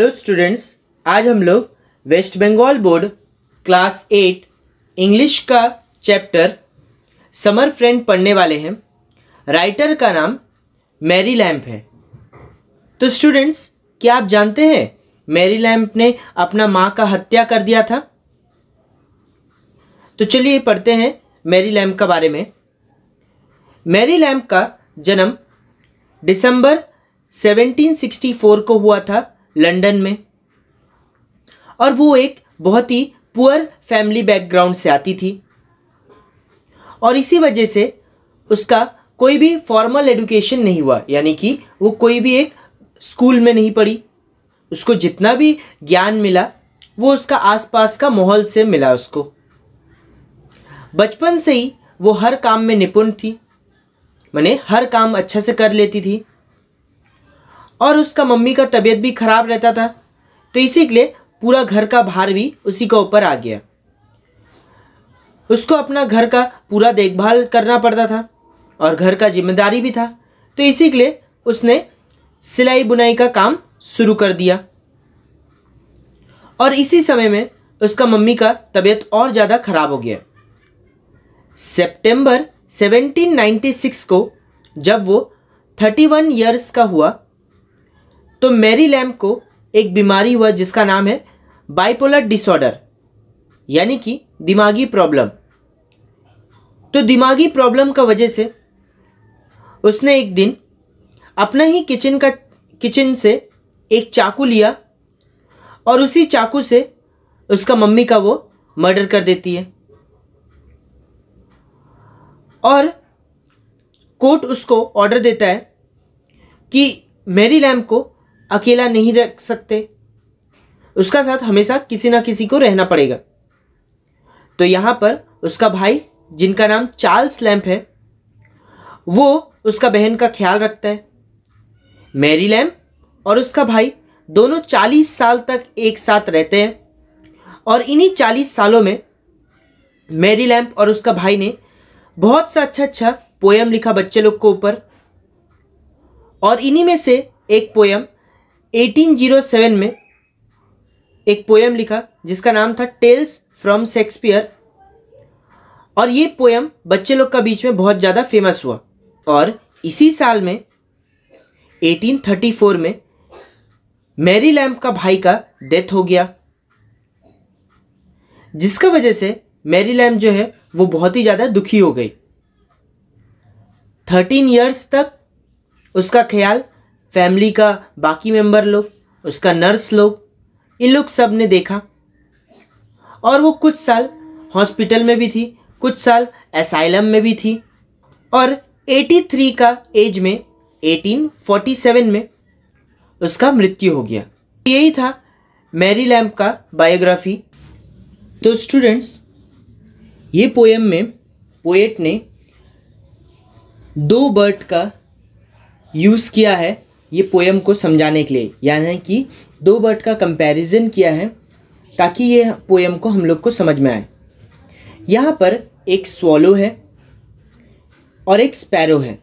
Hello students, आज हम लोग West Bengal board class 8 English का चैप्टर समर फ्रेंड पढ़ने वाले हैं। राइटर का नाम मैरी लैम्प है। तो स्टूडेंट्स, क्या आप जानते हैं मैरी लैम्प ने अपना माँ का हत्या कर दिया था? तो चलिए पढ़ते हैं मैरी लैम्प का बारे में। मैरी लैम्प का जन्म दिसंबर 1764 को हुआ था लंदन में, और वो एक बहुत ही पुअर फैमिली बैकग्राउंड से आती थी, और इसी वजह से उसका कोई भी फॉर्मल एजुकेशन नहीं हुआ, यानी कि वो कोई भी एक स्कूल में नहीं पढ़ी। उसको जितना भी ज्ञान मिला वो उसका आसपास का माहौल से मिला। उसको बचपन से ही वो हर काम में निपुण थी, माने हर काम अच्छा से कर लेती थी, और उसका मम्मी का तबीयत भी खराब रहता था, तो इसीलिए पूरा घर का भार भी उसी के ऊपर आ गया। उसको अपना घर का पूरा देखभाल करना पड़ता था और घर का जिम्मेदारी भी था, तो इसीलिए उसने सिलाई बुनाई का काम शुरू कर दिया। और इसी समय में उसका मम्मी का तबीयत और ज़्यादा खराब हो गया। सितंबर 1796 को जब वो 31 ईयर्स का हुआ तो मैरी लैम्प को एक बीमारी हुआ जिसका नाम है बाइपोलर डिसऑर्डर, यानी कि दिमागी प्रॉब्लम। तो दिमागी प्रॉब्लम का वजह से उसने एक दिन अपना ही किचन से एक चाकू लिया और उसी चाकू से उसका मम्मी का वो मर्डर कर देती है। और कोर्ट उसको ऑर्डर देता है कि मैरी लैम्प को अकेला नहीं रख सकते, उसका साथ हमेशा किसी ना किसी को रहना पड़ेगा। तो यहाँ पर उसका भाई, जिनका नाम चार्ल्स लैम्प है, वो उसका बहन का ख्याल रखता है। मैरी लैम्प और उसका भाई दोनों 40 साल तक एक साथ रहते हैं, और इन्हीं 40 सालों में मैरी लैम्प और उसका भाई ने बहुत सा अच्छा पोयम लिखा बच्चे लोग के ऊपर। और इन्हीं में से एक पोयम 1807 में एक पोयम लिखा जिसका नाम था टेल्स फ्रॉम शेक्सपियर, और ये पोयम बच्चे लोग का बीच में बहुत ज़्यादा फेमस हुआ। और इसी साल में 1834 में मैरी लैम्प का भाई का डेथ हो गया, जिसका वजह से मैरी लैम्प जो है वो बहुत ही ज़्यादा दुखी हो गई। 13 इयर्स तक उसका ख्याल फैमिली का बाकी मेंबर लोग, उसका नर्स लोग, इन लोग सब ने देखा, और वो कुछ साल हॉस्पिटल में भी थी, कुछ साल एसाइलम में भी थी, और 83 का एज में 1847 में उसका मृत्यु हो गया। यही था मैरी लैम्प का बायोग्राफी। तो स्टूडेंट्स, ये पोएम में पोएट ने 2 बर्ड का यूज़ किया है ये पोएम को समझाने के लिए, यानी कि 2 बर्ड का कंपैरिजन किया है ताकि ये पोएम को हम लोग को समझ में आए। यहाँ पर एक स्वॉलो है और एक स्पैरो है।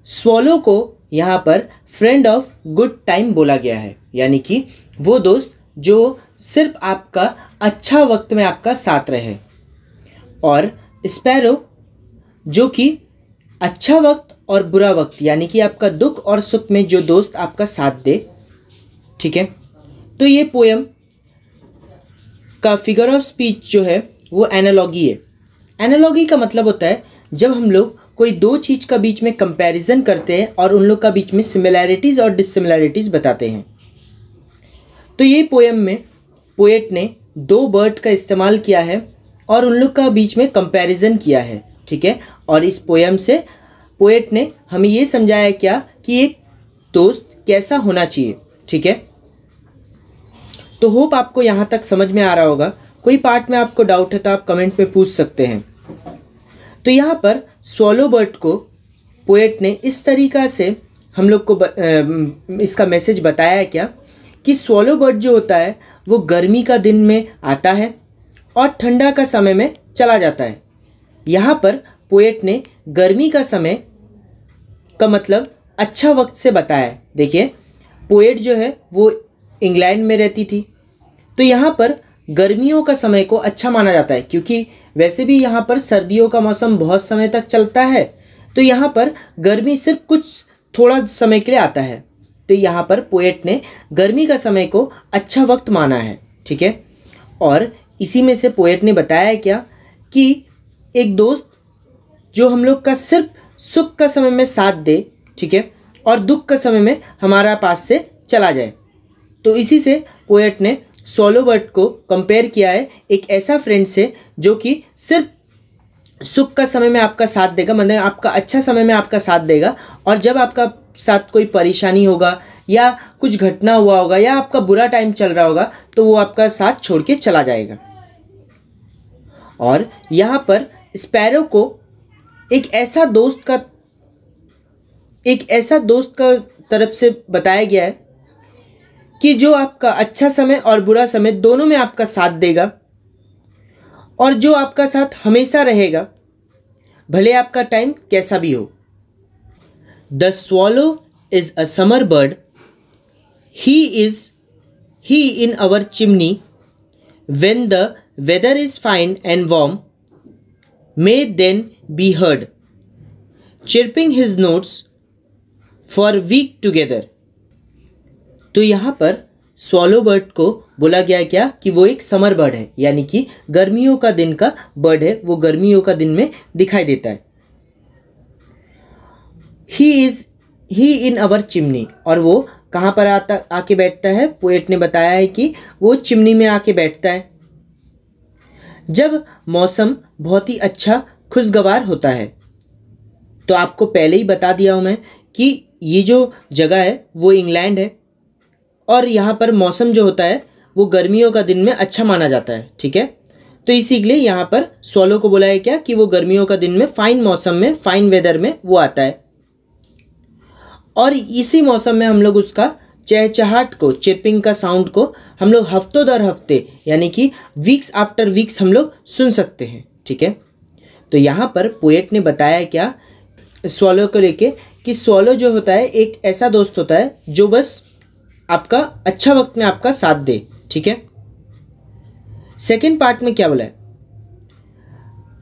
स्वॉलो को यहाँ पर फ्रेंड ऑफ गुड टाइम बोला गया है, यानी कि वो दोस्त जो सिर्फ आपका अच्छा वक्त में आपका साथ रहे, और स्पैरो जो कि अच्छा वक्त और बुरा वक्त, यानी कि आपका दुख और सुख में जो दोस्त आपका साथ दे। ठीक है, तो ये पोएम का फिगर ऑफ स्पीच जो है वो एनालॉगी है। एनालॉगी का मतलब होता है जब हम लोग कोई 2 चीज़ का बीच में कंपैरिजन करते हैं और उन लोग का बीच में सिमिलैरिटीज़ और डिससिमिलैरिटीज़ बताते हैं। तो ये पोएम में पोएट ने 2 बर्ड का इस्तेमाल किया है और उन लोग का बीच में कंपैरिजन किया है। ठीक है, और इस पोएम से पोएट ने हमें ये समझाया क्या कि एक दोस्त कैसा होना चाहिए। ठीक है, तो होप आपको यहाँ तक समझ में आ रहा होगा। कोई पार्ट में आपको डाउट है तो आप कमेंट में पूछ सकते हैं। तो यहाँ पर स्वॉलो बर्ड को पोएट ने इस तरीक़ा से हम लोग को इसका मैसेज बताया क्या कि स्वॉलो बर्ड जो होता है वो गर्मी का दिन में आता है और ठंडा का समय में चला जाता है। यहाँ पर पोएट ने गर्मी का समय का मतलब अच्छा वक्त से बताया है। देखिए, पोएट जो है वो इंग्लैंड में रहती थी। तो यहाँ पर गर्मियों का समय को अच्छा माना जाता है, क्योंकि वैसे भी यहाँ पर सर्दियों का मौसम बहुत समय तक चलता है। तो यहाँ पर गर्मी सिर्फ कुछ थोड़ा समय के लिए आता है। तो यहाँ पर पोएट ने गर्मी का समय को अच्छा वक्त माना है, ठीक है। और इसी में से पोएट ने बताया क्या कि एक दोस्त जो हम लोग का सिर्फ सुख का समय में साथ दे, ठीक है, और दुख का समय में हमारा पास से चला जाए। तो इसी से पोएट ने स्वॉलो बर्ड को कंपेयर किया है एक ऐसा फ्रेंड से जो कि सिर्फ सुख का समय में आपका साथ देगा, मतलब आपका अच्छा समय में आपका साथ देगा, और जब आपका साथ कोई परेशानी होगा या कुछ घटना हुआ होगा या आपका बुरा टाइम चल रहा होगा तो वो आपका साथ छोड़ के चला जाएगा। और यहाँ पर स्पैरो को एक ऐसा दोस्त का तरफ से बताया गया है कि जो आपका अच्छा समय और बुरा समय दोनों में आपका साथ देगा और जो आपका साथ हमेशा रहेगा, भले आपका टाइम कैसा भी हो। The swallow is a summer bird, he in our chimney, when the weather is fine and warm, may then be heard, chirping his notes for week together। तो यहाँ पर स्वॉलो बर्ड को बोला गया क्या कि वो एक समर बर्ड है, यानी कि गर्मियों का दिन का बर्ड है, वो गर्मियों का दिन में दिखाई देता है। ही इन अवर चिमनी, और वो कहाँ पर आके बैठता है? पोएट ने बताया है कि वो चिमनी में आके बैठता है जब मौसम बहुत ही अच्छा खुशगवार होता है। तो आपको पहले ही बता दिया हूँ मैं कि ये जो जगह है वो इंग्लैंड है और यहाँ पर मौसम जो होता है वो गर्मियों का दिन में अच्छा माना जाता है, ठीक है। तो इसीलिए यहाँ पर स्वॉलो को बोला है क्या कि वो गर्मियों का दिन में फाइन मौसम में, फाइन वेदर में वो आता है, और इसी मौसम में हम लोग उसका चहचहाट को, चिरपिंग का साउंड को हम लोग हफ्तों दर हफ्ते यानी कि वीक्स आफ्टर वीक्स हम लोग सुन सकते हैं, ठीक है। तो यहाँ पर पोएट ने बताया क्या स्वॉलो को लेके कि स्वॉलो जो होता है एक ऐसा दोस्त होता है जो बस आपका अच्छा वक्त में आपका साथ दे, ठीक है। सेकेंड पार्ट में क्या बोला है?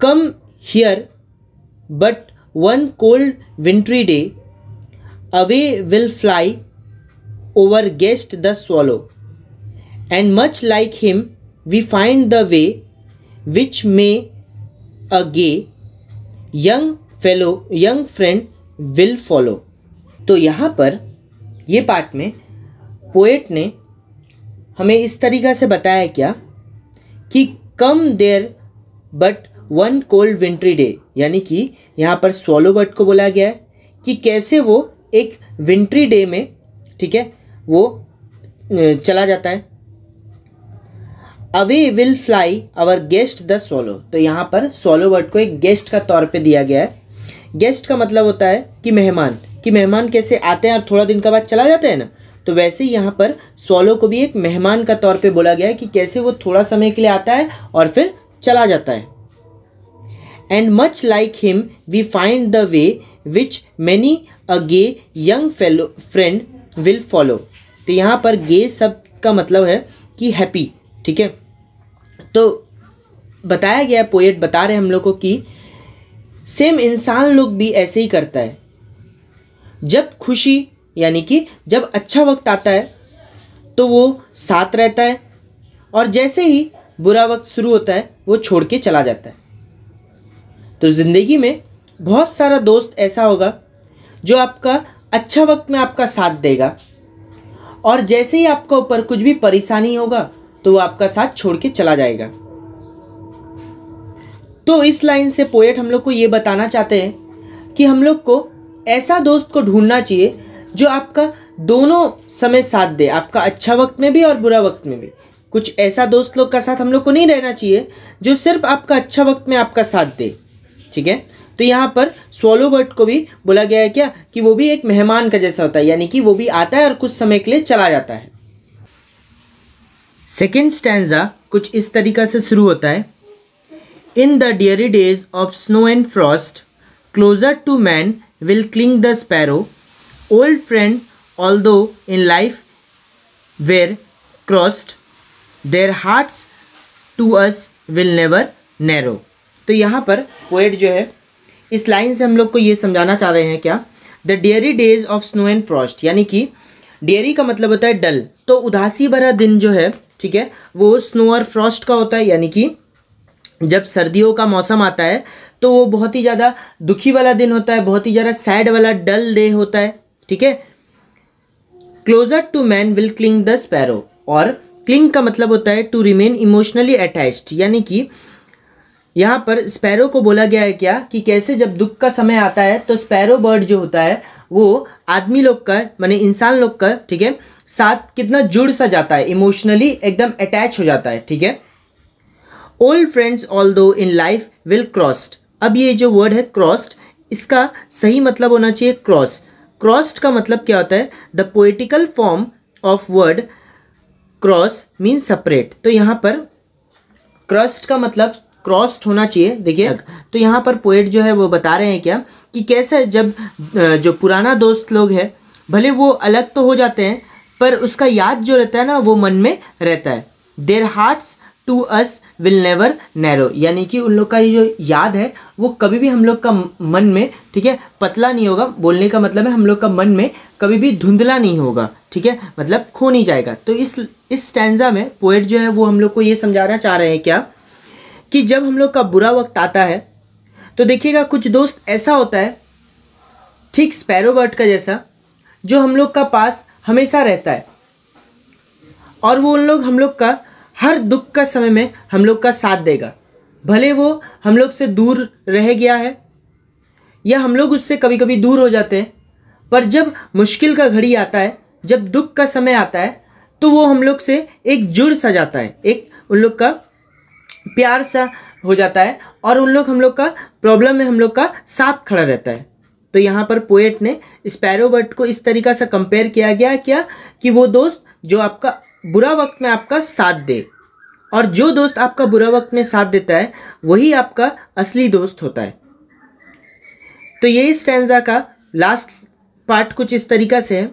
Come here but one cold wintry day, away will fly over guessed the swallow, and much like him we find the way which may a gay young friend will follow। तो यहाँ पर ये part में poet ने हमें इस तरीक़ा से बताया क्या कि come there but one cold wintry day, यानी कि यहाँ पर स्वॉलो बर्ड को बोला गया है कि कैसे वो एक विंट्री डे में, ठीक है, वो चला जाता है। Away will fly our guest the swallow, तो यहाँ पर स्वॉलो बर्ड को एक गेस्ट का तौर पे दिया गया है। गेस्ट का मतलब होता है कि मेहमान कैसे आते हैं और थोड़ा दिन के बाद चला जाते हैं ना, तो वैसे ही यहाँ पर स्वॉलो को भी एक मेहमान का तौर पे बोला गया है कि कैसे वो थोड़ा समय के लिए आता है और फिर चला जाता है। And much like him we find the way which many a gay young friend will follow. तो यहाँ पर गे सब का मतलब है कि हैप्पी, ठीक है। तो बताया गया, पोएट बता रहे हम लोग को कि सेम इंसान लोग भी ऐसे ही करता है। जब खुशी यानी कि जब अच्छा वक्त आता है तो वो साथ रहता है, और जैसे ही बुरा वक्त शुरू होता है वो छोड़ के चला जाता है। तो ज़िंदगी में बहुत सारा दोस्त ऐसा होगा जो आपका अच्छा वक्त में आपका साथ देगा, और जैसे ही आपका ऊपर कुछ भी परेशानी होगा तो वो आपका साथ छोड़ के चला जाएगा। तो इस लाइन से पोएट हम लोग को ये बताना चाहते हैं कि हम लोग को ऐसा दोस्त को ढूंढना चाहिए जो आपका दोनों समय साथ दे, आपका अच्छा वक्त में भी और बुरा वक्त में भी। कुछ ऐसा दोस्त लोग का साथ हम लोग को नहीं रहना चाहिए जो सिर्फ आपका अच्छा वक्त में आपका साथ दे, ठीक है। तो यहाँ पर स्वॉलो बर्ड को भी बोला गया है क्या कि वो भी एक मेहमान का जैसा होता है, यानी कि वो भी आता है और कुछ समय के लिए चला जाता है। सेकेंड स्टैंजा कुछ इस तरीका से शुरू होता है। In the dreary days of snow and frost, closer to man will cling the sparrow, old friend although in life were crossed, their hearts to us will never narrow। तो यहाँ पर पोएट जो है इस लाइन से हम लोग को ये समझाना चाह रहे हैं क्या, the dreary days of snow and Frost, यानी कि डियरी का मतलब होता है डल, तो उदासी भरा दिन जो है, ठीक है, वो स्नो और फ्रॉस्ट का होता है, यानी कि जब सर्दियों का मौसम आता है तो वो बहुत ही ज़्यादा दुखी वाला दिन होता है, बहुत ही ज़्यादा सैड वाला डल डे होता है, ठीक है। Closer to man will cling the sparrow, और क्लिंग का मतलब होता है टू रिमेन इमोशनली अटैच्ड, यानी कि यहाँ पर स्पैरो को बोला गया है क्या कि कैसे जब दुख का समय आता है तो स्पैरो बर्ड जो होता है वो आदमी लोग का, माने इंसान लोग का, ठीक है, साथ कितना जुड़ सा जाता है, इमोशनली एकदम अटैच हो जाता है, ठीक है। Old friends although in life will crossed, अब ये जो वर्ड है क्रॉस्ड, इसका सही मतलब होना चाहिए क्रॉस। क्रॉस्ड का मतलब क्या होता है, the poetical form of word cross means separate, तो यहाँ पर क्रॉस्ड का मतलब क्रॉस्ड होना चाहिए। देखिए तो यहाँ पर पोएट जो है वो बता रहे हैं क्या कि कैसे जब जो पुराना दोस्त लोग हैं भले वो अलग तो हो जाते हैं पर उसका याद जो रहता है ना वो मन में रहता है। Their hearts to us will never narrow, यानी कि उन लोग का ये जो याद है वो कभी भी हम लोग का मन में, ठीक है, पतला नहीं होगा। बोलने का मतलब है हम लोग का मन में कभी भी धुंधला नहीं होगा, ठीक है, मतलब खो नहीं जाएगा। तो इस स्टैंजा में पोएट जो है वो हम लोग को ये समझाना चाह रहे हैं क्या कि जब हम लोग का बुरा वक्त आता है तो देखिएगा कुछ दोस्त ऐसा होता है ठीक स्पैरो बर्ड का जैसा जो हम लोग का पास हमेशा रहता है और वो उन लोग हम लोग का हर दुख का समय में हम लोग का साथ देगा, भले वो हम लोग से दूर रह गया है या हम लोग उससे कभी कभी दूर हो जाते हैं, पर जब मुश्किल का घड़ी आता है, जब दुख का समय आता है तो वो हम लोग से एक जुड़ सा जाता है, एक उन लोग का प्यार सा हो जाता है और उन लोग हम लोग का प्रॉब्लम में हम लोग का साथ खड़ा रहता है। तो यहाँ पर पोएट ने स्पैरो बर्ड को इस तरीक़ा से कंपेयर किया गया क्या कि वो दोस्त जो आपका बुरा वक्त में आपका साथ दे, और जो दोस्त आपका बुरा वक्त में साथ देता है वही आपका असली दोस्त होता है। तो ये स्टैंजा का लास्ट पार्ट कुछ इस तरीक़ा से है,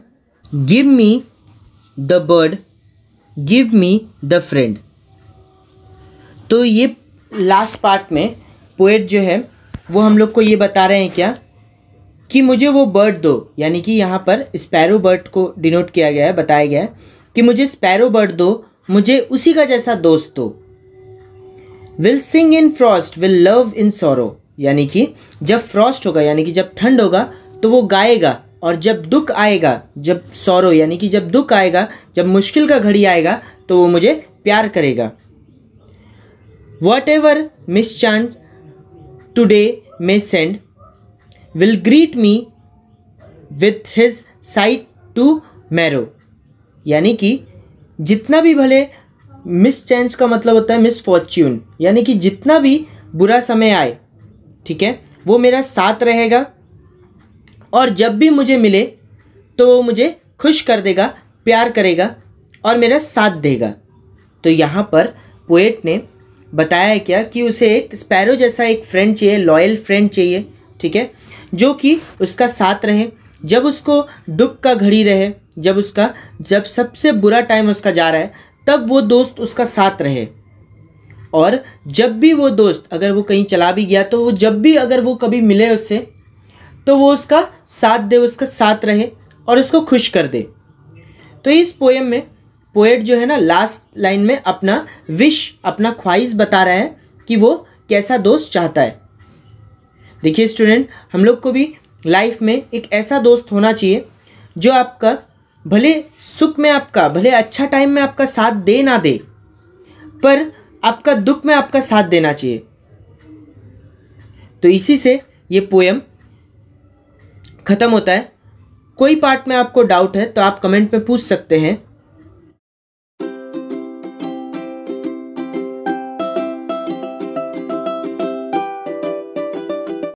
give me the bird give me the friend. तो ये लास्ट पार्ट में पोएट जो है वो हम लोग को ये बता रहे हैं क्या कि मुझे वो बर्ड दो, यानी कि यहाँ पर स्पैरो बर्ड को डिनोट किया गया है, बताया गया है कि मुझे स्पैरो बर्ड दो, मुझे उसी का जैसा दोस्त दो। Will sing in Frost will love in sorrow, यानी कि जब फ्रॉस्ट होगा यानी कि जब ठंड होगा तो वो गाएगा, और जब दुख आएगा, जब सॉरो यानी कि जब दुख आएगा, जब मुश्किल का घड़ी आएगा तो वो मुझे प्यार करेगा। Whatever mischance today may send will greet me with his sight to marrow, यानी कि जितना भी भले मिसचैंस का मतलब होता है मिसफॉर्च्यून, यानी कि जितना भी बुरा समय आए, ठीक है, वो मेरा साथ रहेगा और जब भी मुझे मिले तो वो मुझे खुश कर देगा, प्यार करेगा और मेरा साथ देगा। तो यहाँ पर पोएट ने बताया है क्या कि उसे एक स्पैरो जैसा एक फ्रेंड चाहिए, लॉयल फ्रेंड चाहिए, ठीक है, जो कि उसका साथ रहे, जब उसको दुख का घड़ी रहे, जब सबसे बुरा टाइम उसका जा रहा है तब वो दोस्त उसका साथ रहे, और जब भी वो दोस्त अगर वो कहीं चला भी गया तो वो जब भी अगर वो कभी मिले उससे तो वो उसका साथ दे, उसका साथ रहे और उसको खुश कर दे। तो इस पोएम में पोएट जो है ना लास्ट लाइन में अपना विश, अपना ख्वाहिश बता रहा है कि वो कैसा दोस्त चाहता है। देखिए स्टूडेंट, हम लोग को भी लाइफ में एक ऐसा दोस्त होना चाहिए जो आपका भले सुख में आपका, भले अच्छा टाइम में आपका साथ दे ना दे, पर आपका दुख में आपका साथ देना चाहिए। तो इसी से ये पोएम ख़त्म होता है। कोई पार्ट में आपको डाउट है तो आप कमेंट में पूछ सकते हैं।